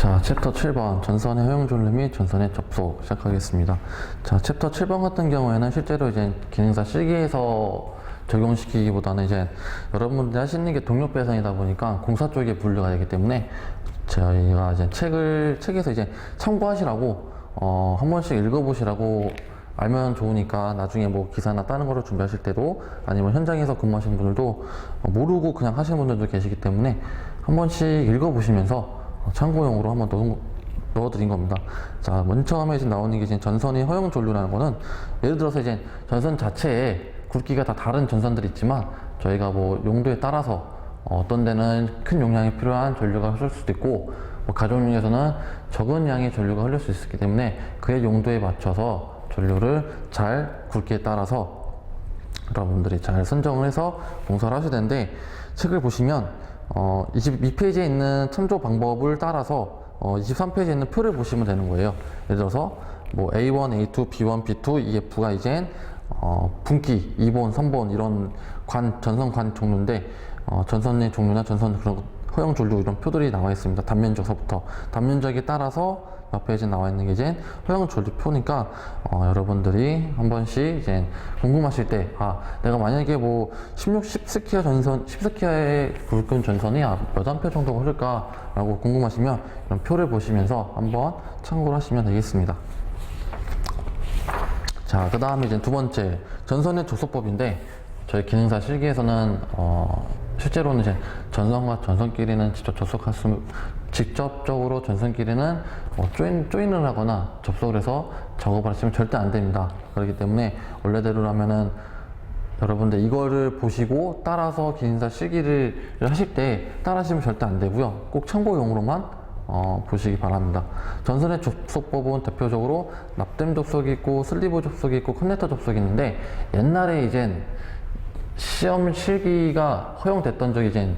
자, 챕터 7번 전선의 허용 전류 및 전선의 접속 시작하겠습니다. 자, 챕터 7번 같은 경우에는 실제로 이제 기능사 실기에서 적용시키기보다는 이제 여러분들이 하시는 게 동력 배선이다 보니까 공사 쪽에 분류가 되기 때문에 저희가 이제 책에서 이제 참고하시라고 한 번씩 읽어보시라고 알면 좋으니까 나중에 뭐 기사나 다른 거를 준비하실 때도 아니면 현장에서 근무하시는 분들도 모르고 그냥 하시는 분들도 계시기 때문에 한 번씩 읽어보시면서 참고용으로 한번 넣어드린 겁니다. 자, 맨 처음에 이제 나오는 게 이제 전선의 허용 전류라는 거는 예를 들어서 이제 전선 자체에 굵기가 다 다른 전선들이 있지만 저희가 뭐 용도에 따라서 어떤 데는 큰 용량이 필요한 전류가 흐를 수도 있고 뭐 가정용에서는 적은 양의 전류가 흐를 수 있기 때문에 그의 용도에 맞춰서 전류를 잘 굵기에 따라서 여러분들이 잘 선정을 해서 공사를 하셔야 되는데 책을 보시면 22페이지에 있는 참조 방법을 따라서 23페이지에 있는 표를 보시면 되는 거예요. 예를 들어서 뭐 A1, A2, B1, B2, EF가 이젠 분기 2번, 3번 이런 전선 관 종류인데 전선의 종류나 전선 그런 허용 전류 이런 표들이 나와 있습니다. 단면적서부터 단면적에 따라서 옆에 이제 나와 있는 게 이제 허용 전류 표니까 여러분들이 한 번씩 이제 궁금하실 때 내가 만약에 뭐 10스퀘어 전선 10스퀘어의 굵은 전선이 몇 암페어 정도가 흐를까 라고 궁금하시면 이런 표를 보시면서 한번 참고를 하시면 되겠습니다. 자, 그 다음에 이제 두 번째 전선의 접속법인데 저희 기능사 실기에서는 실제로는 이제 전선과 전선끼리는 직접적으로 전선끼리는 조인을 하거나 접속을 해서 작업을 하시면 절대 안 됩니다. 그렇기 때문에 원래대로라면은 여러분들 이거를 보시고 따라서 기능사 실기를 하실 때 따라 하시면 절대 안 되고요. 꼭 참고용으로만 보시기 바랍니다. 전선의 접속법은 대표적으로 납땜 접속이 있고 슬리브 접속이 있고 커넥터 접속이 있는데 옛날에 이젠 시험 실기가 허용됐던 적이 이제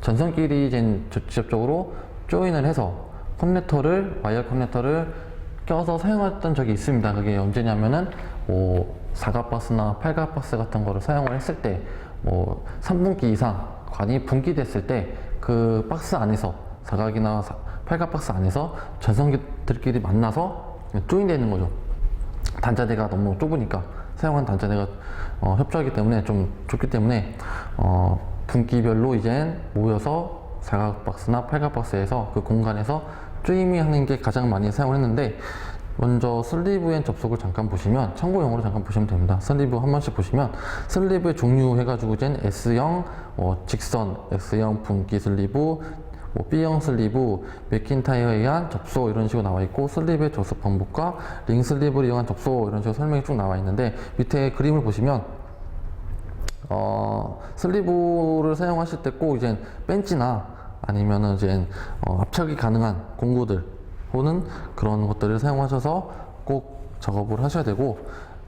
전선끼리 이제 직접적으로 조인을 해서 와이어 커넥터를 껴서 사용했던 적이 있습니다. 그게 언제냐면은 뭐 사각박스나 팔각박스 같은 거를 사용을 했을 때 뭐 3분기 이상 관이 분기됐을 때 그 박스 안에서 사각이나 팔각박스 안에서 전선들끼리 만나서 조인되는 거죠. 단자대가 너무 좁으니까 사용한 단자대가 협조하기 때문에 좀 좁기 때문에 분기별로 이제 모여서 사각박스나 팔각박스에서 그 공간에서 조이밍하는 게 가장 많이 사용을 했는데 먼저 슬리브엔 접속을 잠깐 보시면 참고용으로 잠깐 보시면 됩니다. 슬리브 한 번씩 보시면 슬리브의 종류 해가지고 이제 S형 직선, X형 분기 슬리브, 뭐 B형 슬리브, 맥킨타이어에 의한 접속 이런 식으로 나와 있고 슬리브의 접속 방법과 링 슬리브를 이용한 접속 이런 식으로 설명이 쭉 나와 있는데 밑에 그림을 보시면 슬리브를 사용하실 때 꼭 이제 벤치나 아니면은 이제 압착이 가능한 공구들 혹은 그런 것들을 사용하셔서 꼭 작업을 하셔야 되고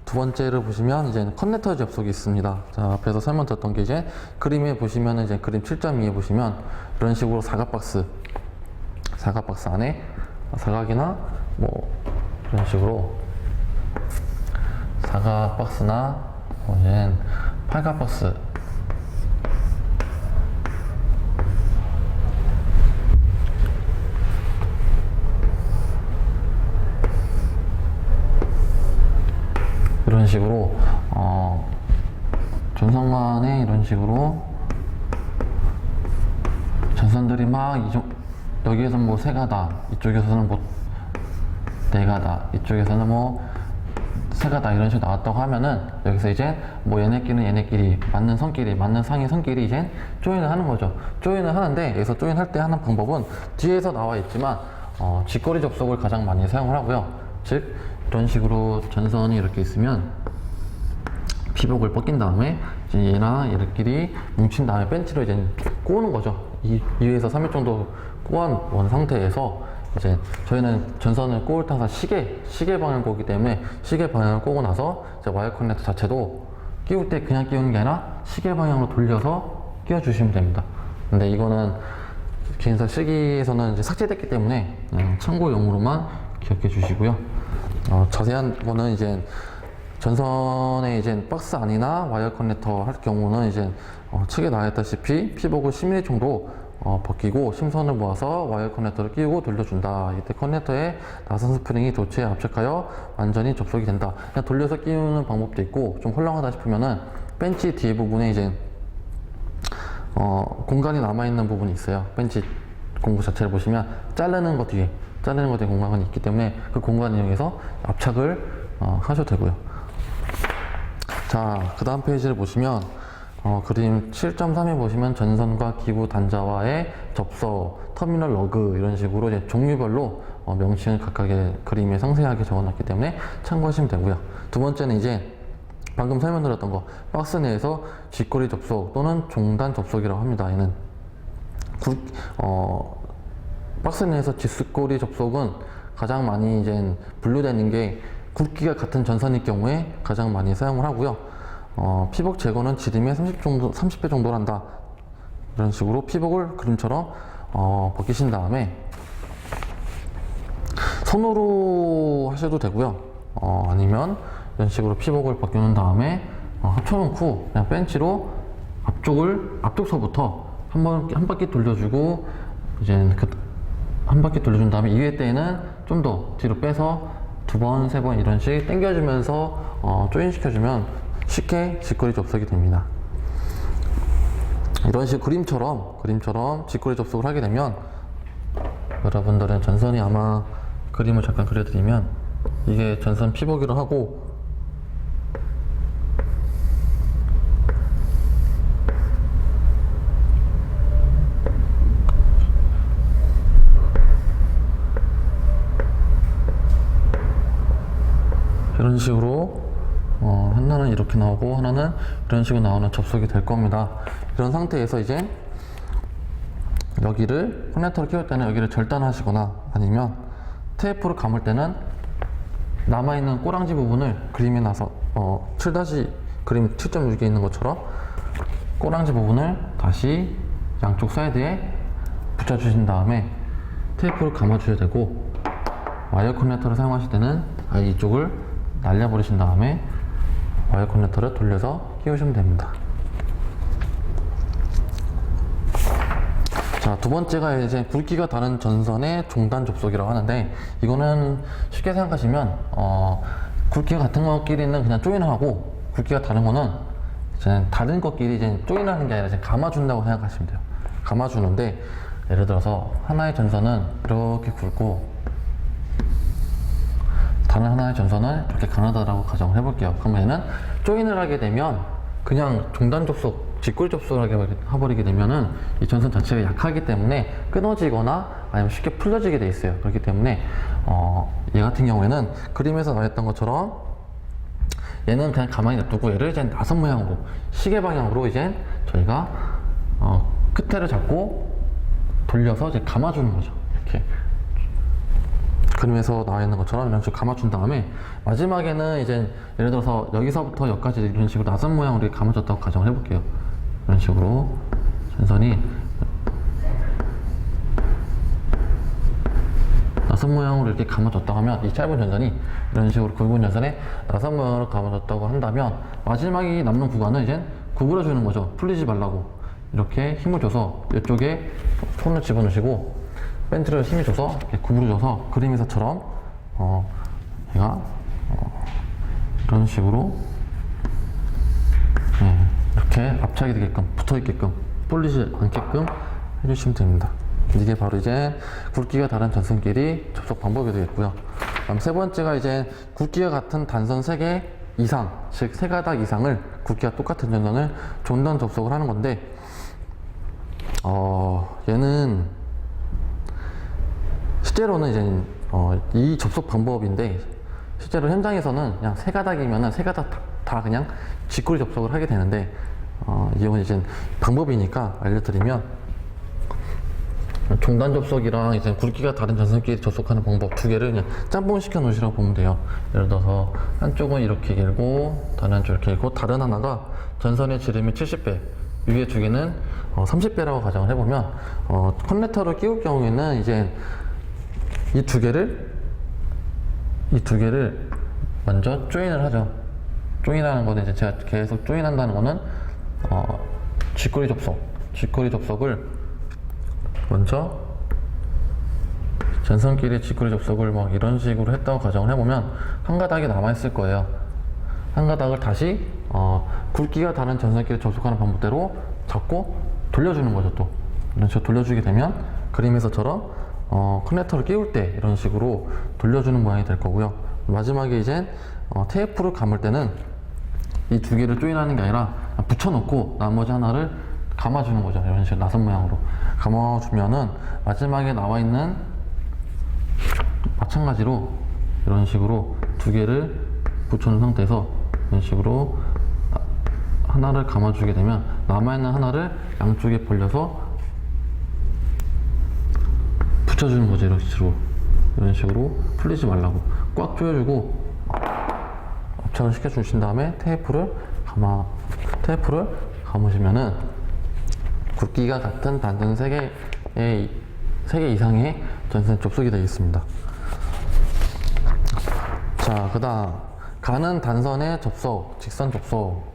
두 번째를 보시면 이제 커넥터 접속이 있습니다. 자, 앞에서 설명드렸던 게 이제 그림에 보시면 이제 그림 7.2에 보시면 이런 식으로 사각박스 안에 사각이나 뭐 이런 식으로 사각박스나 이제 팔각박스 이런 식으로 전선관에 이런 식으로 전선들이 막 여기에서는 뭐 3가다 이쪽에서는 뭐 4가다 이쪽에서는 뭐 3가다 이런 식으로 나왔다고 하면은 여기서 이제 뭐 얘네끼리는 얘네끼리 맞는 상의 선끼리 이제 조인을 하는 거죠. 조인을 하는데 여기서 조인할 때 하는 방법은 뒤에서 나와 있지만 직거리 접속을 가장 많이 사용을 하고요. 즉 이런 식으로 전선이 이렇게 있으면 피복을 벗긴 다음에 이제 얘랑 얘네끼리 뭉친 다음에 벤치로 이제 꼬는 거죠. 2에서 3일 정도 꼬아온 상태에서 이제 저희는 전선을 꼬을 때 항상 시계 방향을 꼬기 때문에 시계 방향을 꼬고 나서 이제 와이어 커넥터 자체도 끼울 때 그냥 끼우는 게 아니라 시계 방향으로 돌려서 끼워 주시면 됩니다. 근데 이거는 기능사 실기에서는 이제 삭제됐기 때문에 참고용으로만 기억해 주시고요. 자세한 거는 이제 전선에 이제 박스 안이나 와이어 커넥터 할 경우는 이제 책에 나와 있다시피 피복을 10mm 정도 벗기고 심선을 모아서 와이어 커넥터를 끼우고 돌려준다. 이때 커넥터에 나선 스프링이 도체에 압착하여 완전히 접속이 된다. 그냥 돌려서 끼우는 방법도 있고, 좀 헐렁하다 싶으면은 벤치 뒤에 부분에 이제 공간이 남아있는 부분이 있어요. 벤치 공구 자체를 보시면 자르는 것 뒤에 공간이 있기 때문에 그 공간을 이용해서 압착을 하셔도 되고요. 자, 그 다음 페이지를 보시면 그림 7.3에 보시면 전선과 기구 단자와의 접속, 터미널 러그 이런 식으로 이제 종류별로 명칭을 각각의 그림에 상세하게 적어놨기 때문에 참고하시면 되고요. 두 번째는 이제 방금 설명드렸던 거, 박스 내에서 쥐꼬리 접속 또는 종단 접속이라고 합니다. 얘는 박스 내에서 쥐꼬리 접속은 가장 많이 이제 분류되는 게 굵기가 같은 전선일 경우에 가장 많이 사용을 하고요. 피복 제거는 지름의 30배 정도를 한다. 이런 식으로 피복을 그림처럼 벗기신 다음에 손으로 하셔도 되고요. 아니면 이런 식으로 피복을 벗겨놓은 다음에 합쳐놓고 그냥 벤치로 앞쪽서부터 한 바퀴 돌려주고 이제 한 바퀴 돌려준 다음에 2회 때에는 좀 더 뒤로 빼서 2번, 3번 이런 식 당겨주면서 조인시켜주면 쉽게 쥐꼬리 접속이 됩니다. 이런 식 그림처럼 쥐꼬리 접속을 하게 되면 여러분들은 전선이 아마 그림을 잠깐 그려드리면 이게 전선 피복이라 하고 이런 식으로 하나는 이렇게 나오고 하나는 이런 식으로 나오는 접속이 될 겁니다. 이런 상태에서 이제 여기를 커넥터를 끼울 때는 여기를 절단하시거나 아니면 테이프를 감을 때는 남아있는 꼬랑지 부분을 그림에 나서 그림 7.6에 있는 것처럼 꼬랑지 부분을 다시 양쪽 사이드에 붙여주신 다음에 테이프를 감아주셔야 되고, 와이어 커넥터를 사용하실 때는 아예 이쪽을 날려버리신 다음에 와이어 커넥터를 돌려서 끼우시면 됩니다. 자, 두 번째가 이제 굵기가 다른 전선의 종단 접속이라고 하는데, 이거는 쉽게 생각하시면 굵기가 같은 것끼리는 그냥 조인을 하고, 굵기가 다른 거는 이제 다른 것끼리 이제 조인을 하는 게 아니라 이제 감아준다고 생각하시면 돼요. 감아주는데, 예를 들어서 하나의 전선은 이렇게 굵고 다른 하나의 전선은 이렇게 가나다라고 가정을 해볼게요. 그러면 얘는 조인을 하게 되면 그냥 종단 접속, 쥐꼬리 접속을 해버리게 되면은 이 전선 자체가 약하기 때문에 끊어지거나 아니면 쉽게 풀려지게 돼 있어요. 그렇기 때문에 얘 같은 경우에는 그림에서 나왔던 것처럼 얘는 그냥 가만히 냅두고 얘를 이제 나선 모양으로 시계 방향으로 이제 저희가 끝에를 잡고 돌려서 이제 감아주는 거죠. 이렇게 그림에서 나와 있는 것처럼 이런 식으로 감아준 다음에 마지막에는 이제 예를 들어서 여기서부터 여기까지 이런 식으로 나선 모양으로 감아줬다고 가정을 해볼게요. 이런 식으로 전선이 나선 모양으로 이렇게 감아줬다고 하면 이 짧은 전선이 이런 식으로 굵은 전선에 나선 모양으로 감아줬다고 한다면 마지막에 남는 구간은 이제 구부려 주는 거죠. 풀리지 말라고 이렇게 힘을 줘서 이쪽에 손을 집어넣으시고 벤트를 힘을 줘서 이렇게 구부려줘서 그림에서처럼 얘가 이런 식으로 이렇게 압착이 되게끔 붙어있게끔 풀리지 않게끔 해주시면 됩니다. 이게 바로 이제 굵기가 다른 전선끼리 접속 방법이 되겠고요. 다음 세 번째가 이제 굵기가 같은 단선 3개 이상, 즉 3가닥 이상을 굵기가 똑같은 전선을 종단 접속을 하는 건데, 얘는 실제로는 이제 이 접속 방법인데, 실제로 현장에서는 그냥 3가닥이면은 3가닥 다 그냥 쥐꼬리 접속을 하게 되는데, 이건 이제 방법이니까 알려드리면, 종단 접속이랑 이제 굵기가 다른 전선끼리 접속하는 방법 2개를 그냥 짬뽕 시켜 놓으시라고 보면 돼요. 예를 들어서 한쪽은 이렇게 길고 다른 한쪽 이렇게 길고, 다른 하나가 전선의 지름이 70배, 위에 2개는 30배라고 가정을 해보면, 커넥터를 끼울 경우에는 이제 이 두 개를 먼저 조인을 하죠. 조인하는 거는 이제 제가 계속 조인한다는 거는 쥐꼬리 접속을 먼저 전선끼리 직거래 접속을 막 이런 식으로 했다고 가정을 해보면 한 가닥이 남아있을 거예요. 한 가닥을 다시 굵기가 다른 전선끼리 접속하는 방법대로 잡고 돌려주는 거죠. 또 이런 식으로 돌려주게 되면 그림에서처럼 커넥터를 끼울 때 이런 식으로 돌려주는 모양이 될 거고요. 마지막에 이제 테이프를 감을 때는 이 두 개를 조인하는 게 아니라 붙여놓고 나머지 하나를 감아주는 거죠. 이런 식으로 나선 모양으로 감아주면은 마지막에 나와 있는 마찬가지로 이런 식으로 두 개를 붙여놓은 상태에서 이런 식으로 하나를 감아주게 되면 남아있는 하나를 양쪽에 벌려서 붙여주는 거죠. 이런 식으로 풀리지 말라고 꽉 조여주고 압착을 시켜주신 다음에 테이프를 감으시면은 굵기가 같은 단전 3개 이상의 전선 접속이 되겠습니다. 자, 그 다음 가는 단선의 접속, 직선 접속.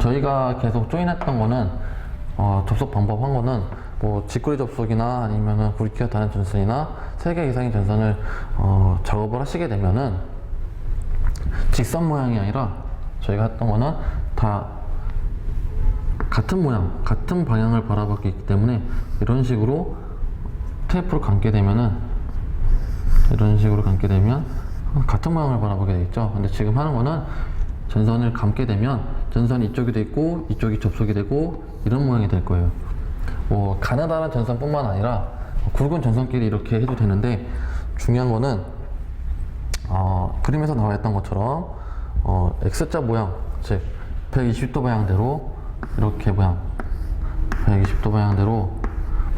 저희가 계속 조인했던 거는 접속 방법 한 거는 뭐 직거래 접속이나 아니면은 굵기가 다른 전선이나 3개 이상의 전선을 작업을 하시게 되면은 직선 모양이 아니라 저희가 했던 거는 다 같은 모양, 같은 방향을 바라보고 있기 때문에 이런 식으로 테이프를 감게 되면은 같은 모양을 바라보게 되겠죠. 근데 지금 하는 거는 전선을 감게 되면 전선이 이쪽이 돼 있고 이쪽이 접속이 되고 이런 모양이 될 거예요. 뭐 가느다란 전선뿐만 아니라 굵은 전선끼리 이렇게 해도 되는데 중요한 거는 그림에서 나와 있던 것처럼 X자 모양, 즉 120도 방향대로 이렇게 120도 방향대로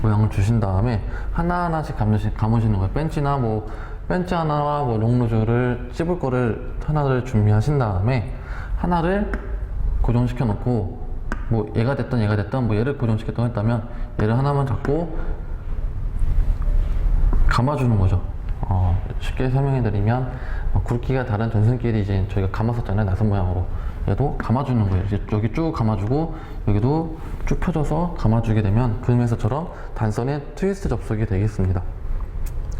모양을 주신 다음에 하나하나씩 감으시는 거예요. 벤치 하나와 뭐 롱노즐을 찝을 거를 하나를 준비하신 다음에 하나를 고정시켜 놓고 뭐 얘가 됐던 뭐 얘를 고정시켰다고 했다면 얘를 하나만 잡고 감아주는 거죠. 쉽게 설명해 드리면 굵기가 다른 전선끼리 이제 저희가 감았었잖아요. 나선 모양으로. 얘도 감아주는 거예요. 이제 여기 쭉 감아주고 여기도 쭉 펴줘서 감아주게 되면 그림에서처럼 단선의 트위스트 접속이 되겠습니다.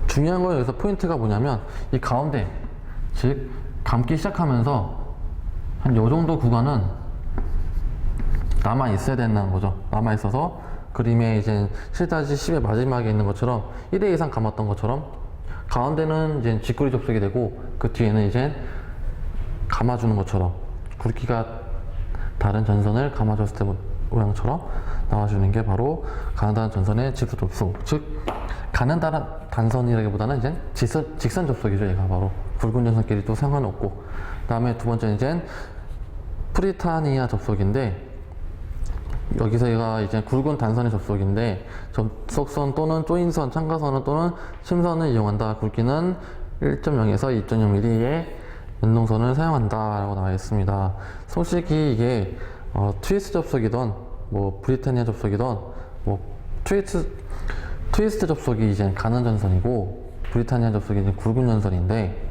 중요한 건 여기서 포인트가 뭐냐면 이 가운데, 즉 감기 시작하면서 한 요 정도 구간은 남아 있어야 된다는 거죠. 남아 있어서 그림에 이제 7-10의 마지막에 있는 것처럼 1회 이상 감았던 것처럼 가운데는 이제 직거래 접속이 되고 그 뒤에는 이제 감아주는 것처럼 굵기가 다른 전선을 감아줬을 때 모양처럼 나와주는 게 바로 가느다란 전선의 직선 접속, 즉 가느다란 단선이라기보다는 이제 직선 접속이죠. 얘가 바로 굵은 전선끼리도 상관없고, 그 다음에 두 번째는 이제 프리타니아 접속인데 여기서 얘가 이제 굵은 단선의 접속인데 접속선 또는 조인선, 참가선은 또는 심선을 이용한다. 굵기는 1.0에서 2.0mm의 연동선을 사용한다 라고 나와 있습니다. 솔직히 이게 트위스트 접속이던 뭐 브리타니아 접속이던 뭐 트위스트 접속이 이제 가는 전선이고 브리타니아 접속이 이제 굵은 전선인데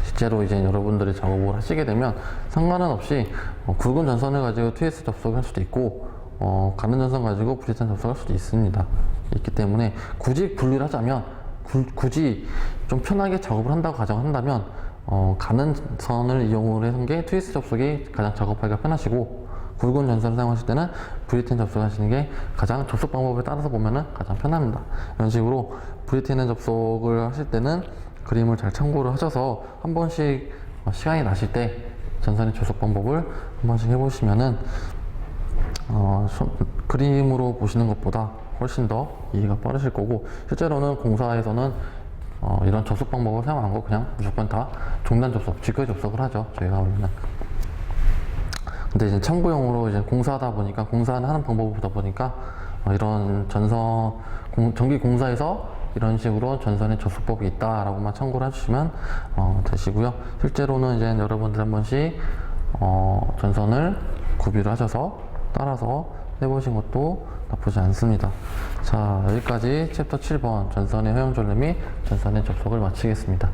실제로 이제 여러분들이 작업을 하시게 되면 상관은 없이 굵은 전선을 가지고 트위스트 접속을 할 수도 있고 가는 전선 가지고 브리타니아 접속을 할 수도 있기 때문에 굳이 분리를 하자면 굳이 좀 편하게 작업을 한다고 가정한다면 가는 선을 이용을 한 게 트위스트 접속이 가장 작업하기가 편하시고 굵은 전선을 사용하실 때는 브리테인 접속하시는 게 가장 접속 방법에 따라서 보면은 가장 편합니다. 이런 식으로 브리테인 접속을 하실 때는 그림을 잘 참고를 하셔서 한 번씩 시간이 나실 때 전선의 접속 방법을 한 번씩 해보시면은 그림으로 보시는 것보다 훨씬 더 이해가 빠르실 거고, 실제로는 공사에서는 이런 접속 방법을 사용 안 하고 그냥 무조건 다 종단 접속, 직거래 접속을 하죠. 저희가 원래는. 근데 이제 참고용으로 이제 공사하다 보니까, 공사는 하는 방법보다 보니까 이런 전기 공사에서 이런 식으로 전선의 접속법이 있다라고만 참고를 해주시면 되시고요. 실제로는 이제 여러분들 한 번씩 전선을 구비를 하셔서 따라서 해보신 것도 나쁘지 않습니다. 자, 여기까지 챕터 7번 전선의 허용전례 및 전선의 접속을 마치겠습니다.